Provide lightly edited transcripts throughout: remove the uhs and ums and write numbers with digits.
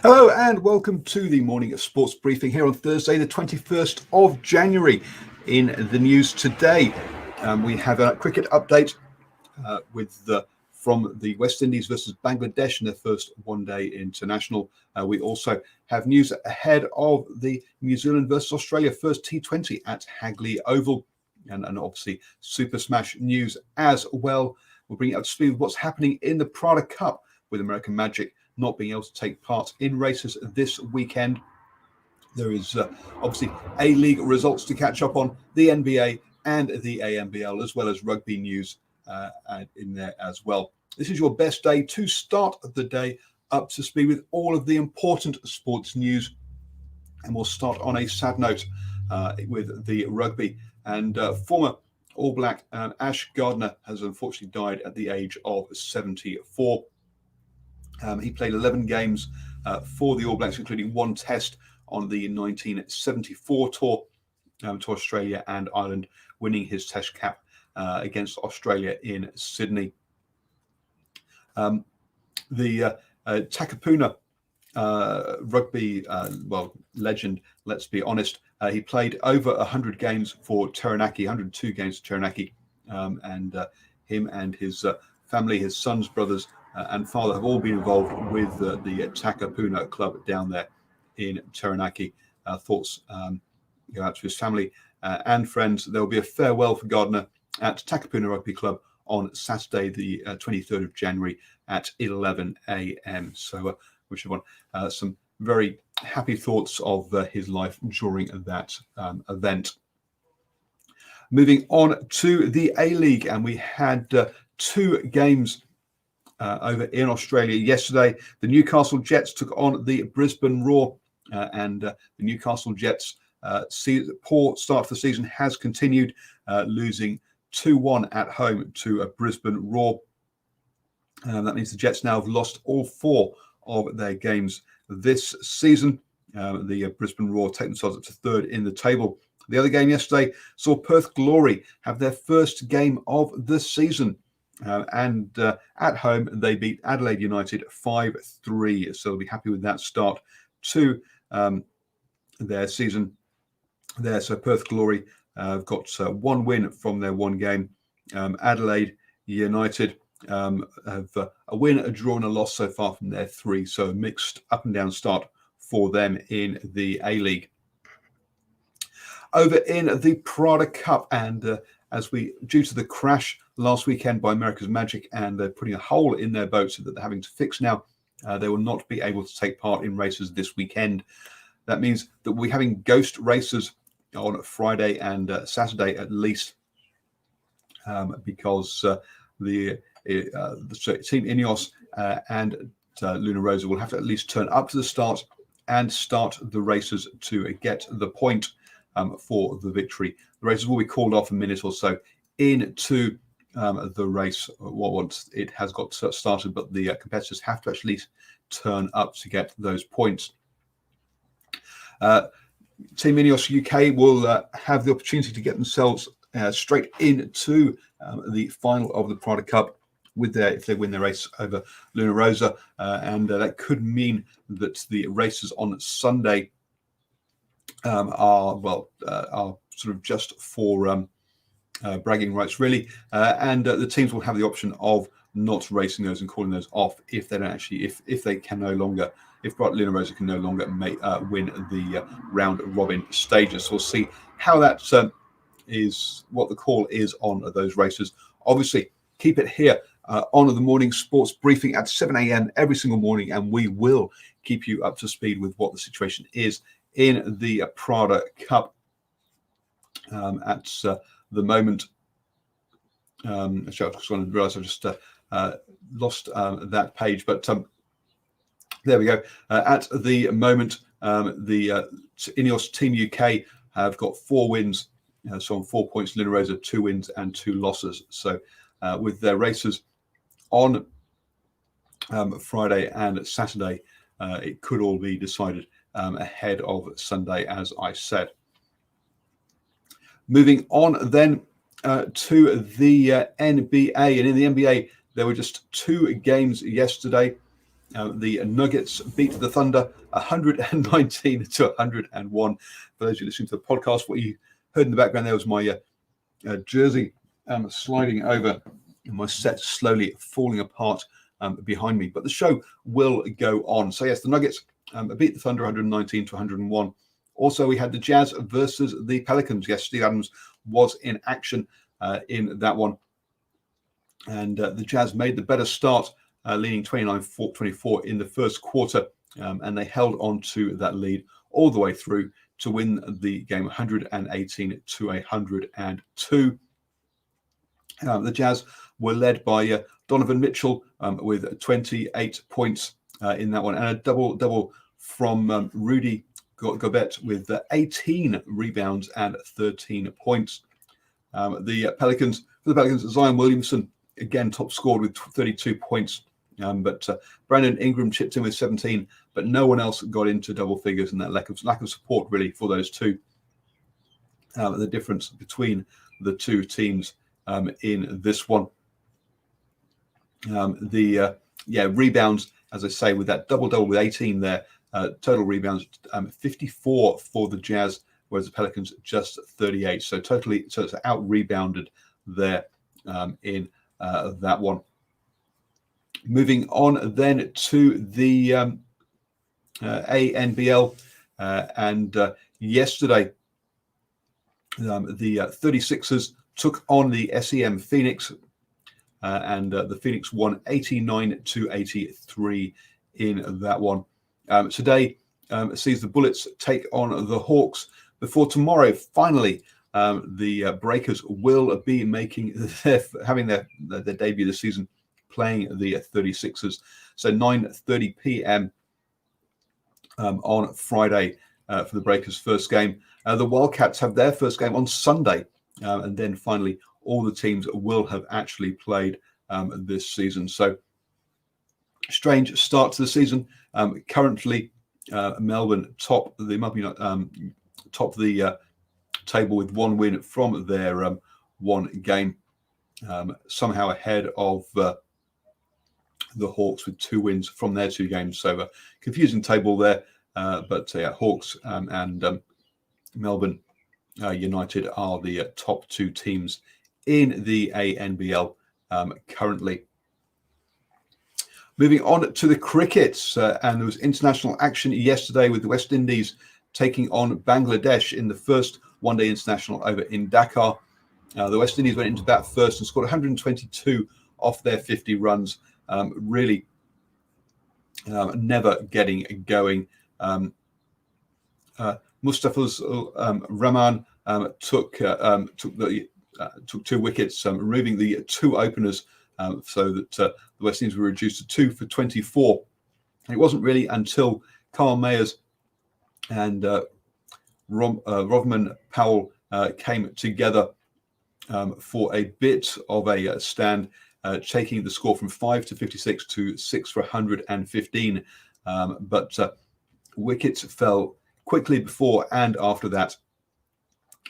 Hello and welcome to the morning sports briefing here on Thursday, the 21st of January. In the news today, we have a cricket update from the West Indies versus Bangladesh in their first one-day international. We also have news ahead of the New Zealand versus Australia first T20 at Hagley Oval, and obviously Super Smash news as well. We'll bring you up to speed with what's happening in the Prada Cup with American Magic not being able to take part in races this weekend. There is obviously A-League results to catch up on, the NBA and the AMBL, as well as rugby news in there as well. This is your best day to start the day up to speed with all of the important sports news. And we'll start on a sad note with the rugby. And former All Black Ash Gardner has unfortunately died at the age of 74. He played 11 games for the All Blacks, including one test on the 1974 tour to Australia and Ireland, winning his test cap against Australia in Sydney. The Takapuna rugby legend, let's be honest, he played over 100 games for Taranaki, 102 games for Taranaki, and him and his family, his sons, brothers, and father have all been involved with the Takapuna club down there in Taranaki. Thoughts go out to his family and friends. There will be a farewell for Gardner at Takapuna Rugby Club on Saturday, the 23rd of January at 11 a.m. So wish everyone some very happy thoughts of his life during that event. Moving on to the A-League, and we had two games over in Australia yesterday. The Newcastle Jets took on the Brisbane Roar, and the Newcastle Jets' poor start to the season has continued, losing 2-1 at home to Brisbane Roar. That means the Jets now have lost all four of their games this season. The Brisbane Roar take themselves up to third in the table. The other game yesterday saw Perth Glory have their first game of the season. And at home, they beat Adelaide United 5-3. So they'll be happy with that start to their season there. So Perth Glory have got one win from their one game. Adelaide United have a win, a draw, and a loss so far from their three. So a mixed up and down start for them in the A-League. Over in the Prada Cup, and due to the crash last weekend by America's Magic, and they're putting a hole in their boat so that they're having to fix now, they will not be able to take part in races this weekend. That means that we're having ghost races on Friday and Saturday at least, because the Team Ineos and Luna Rosa will have to at least turn up to the start and start the races to get the point for the victory. The races will be called off a minute or so into the race once it has got started, but the competitors have to actually turn up to get those points. Team Ineos UK will have the opportunity to get themselves straight into the final of the Prada Cup if they win their race over Luna Rosa, and that could mean that the races on Sunday are sort of just for bragging rights, really, and the teams will have the option of not racing those and calling those off if they don't actually, if they can no longer, if Luna Rosa can no longer win the round robin stages. So we'll see how that is, what the call is on those races. Obviously, keep it here on the morning sports briefing at 7 a.m. every single morning, and we will keep you up to speed with what the situation is in the Prada Cup at the moment. Actually, I just want to realize I just lost that page, but there we go. At the moment, the Ineos Team UK have got 4 wins, so on 4 points. Luna Rosa 2 wins and 2 losses. So with their races on Friday and Saturday, it could all be decided ahead of Sunday, as I said. Moving on then to the NBA, and in the NBA there were just 2 games yesterday. The Nuggets beat the Thunder 119 to 101. For those of you listening to the podcast, what you heard in the background there was my jersey sliding over and my set slowly falling apart behind me. But the show will go on. So yes, the Nuggets beat the Thunder 119 to 101. Also, we had the Jazz versus the Pelicans. Yes, Steve Adams was in action in that one. And the Jazz made the better start, leading 29-24 in the first quarter. And they held on to that lead all the way through to win the game 118 to 102. The Jazz were led by Donovan Mitchell with 28 points in that one, and a double from Rudy Gobert with 18 rebounds and 13 points. For the Pelicans, Zion Williamson again top scored with 32 points, but Brandon Ingram chipped in with 17, but no one else got into double figures, and that lack of support really for those two. The difference between the two teams in this one. Rebounds, as I say, with that double with 18 there, total rebounds 54 for the Jazz, whereas the Pelicans just 38. So it's out rebounded there in that one. Moving on then to the ANBL, and yesterday the 36ers took on the SEM Phoenix, and the Phoenix won 89 to 83 in that one. Today sees the Bullets take on the Hawks before tomorrow. Finally, the Breakers will be having their debut this season, playing the 36ers. So 9:30 p.m. On Friday for the Breakers' first game. The Wildcats have their first game on Sunday, and then finally all the teams will have actually played this season. So strange start to the season. Currently, Melbourne top the table with one win from their one game, somehow ahead of the Hawks with 2 wins from their 2 games. So confusing table there, but Hawks and Melbourne United are the top 2 teams in the ANBL currently. Moving on to the cricket, and there was international action yesterday with the West Indies taking on Bangladesh in the first one-day international over in Dhaka. The West Indies went into bat first and scored 122 off their 50 runs, really never getting going. Mustafiz Rahman took 2 wickets, removing the 2 openers, so that the West Indies were reduced to 2 for 24. And it wasn't really until Carl Mayers and Rovman Powell came together for a bit of a stand, taking the score from 5 to 56 to 6 for 115. But wickets fell quickly before and after that,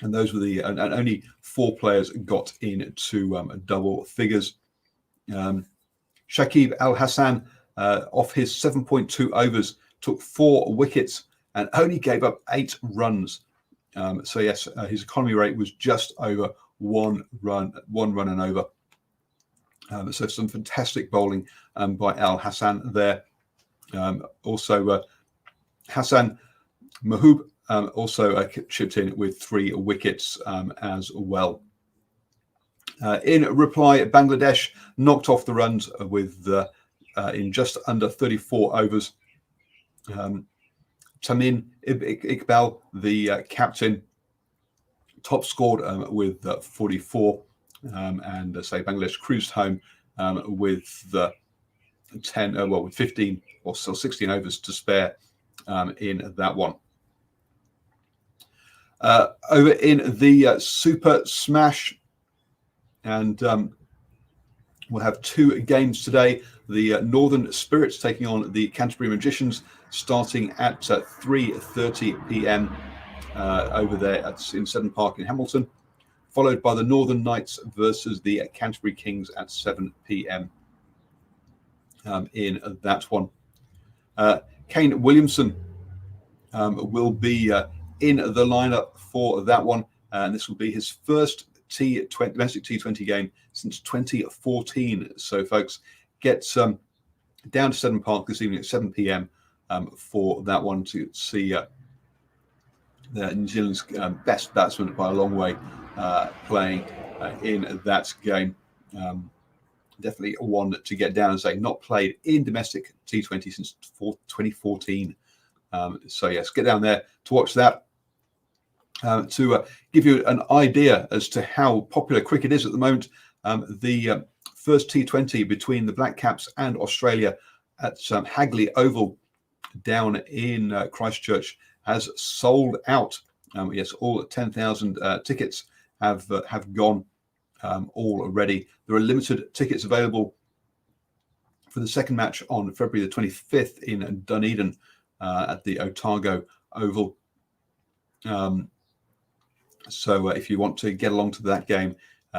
and those were and only 4 players got into double figures. Shakib Al Hassan, off his 7.2 overs, took 4 wickets and only gave up 8 runs. So yes, his economy rate was just over 1 run and over. So some fantastic bowling by Al Hassan there. Also, Hassan Mahbub also chipped in with 3 wickets as well. In reply, Bangladesh knocked off the runs with in just under 34 overs. Tamim Iqbal, the captain, top scored with 44, and Bangladesh cruised home with 15 or so 16 overs to spare in that one. Over in the Super Smash, and we'll have 2 games today. The Northern Spirits taking on the Canterbury Magicians, starting at 3:30 p.m. Over there in Seddon Park in Hamilton, followed by the Northern Knights versus the Canterbury Kings at 7 p.m. In that one. Kane Williamson will be in the lineup for that one, and this will be his first domestic T20 game since 2014. So, folks, get down to Seddon Park this evening at 7 p.m. For that one to see New Zealand's best batsman by a long way playing in that game. Definitely one to get down and say, not played in domestic T20 since 2014. So yes, get down there to watch that. To give you an idea as to how popular cricket is at the moment, the first T20 between the Black Caps and Australia at Hagley Oval down in Christchurch has sold out. Yes, all 10,000 tickets have gone already. There are limited tickets available for the second match on February the 25th in Dunedin at the Otago Oval. So if you want to get along to that game,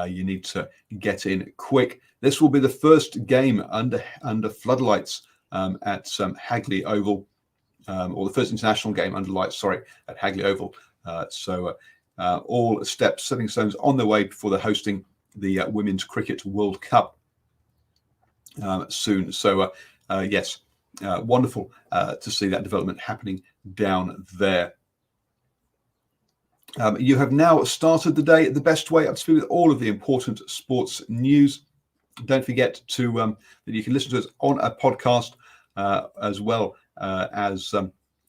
you need to get in quick. This will be the first game under floodlights at Hagley Oval, or the first international game under lights, at Hagley Oval. So all steps, stepping stones on their way before they're hosting the Women's Cricket World Cup soon. So yes, wonderful to see that development happening down there. You have now started the day the best way, up to speed with all of the important sports news. Don't forget to that you can listen to us on a podcast as well as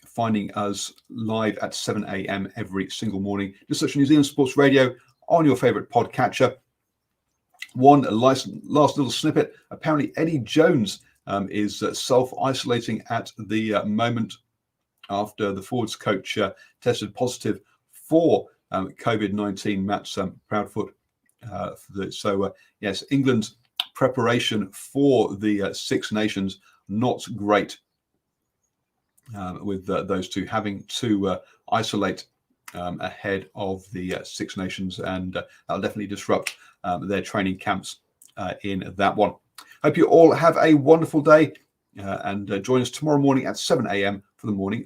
finding us live at 7 a.m. every single morning. Just search New Zealand Sports Radio on your favourite podcatcher. One last little snippet. Apparently, Eddie Jones is self-isolating at the moment after the Forwards coach tested positive for COVID-19. Matt Proudfoot. Yes, England's preparation for the Six Nations not great, with those two having to isolate ahead of the Six Nations, and that'll definitely disrupt their training camps in that one. Hope you all have a wonderful day, and join us tomorrow morning at 7 a.m. for the morning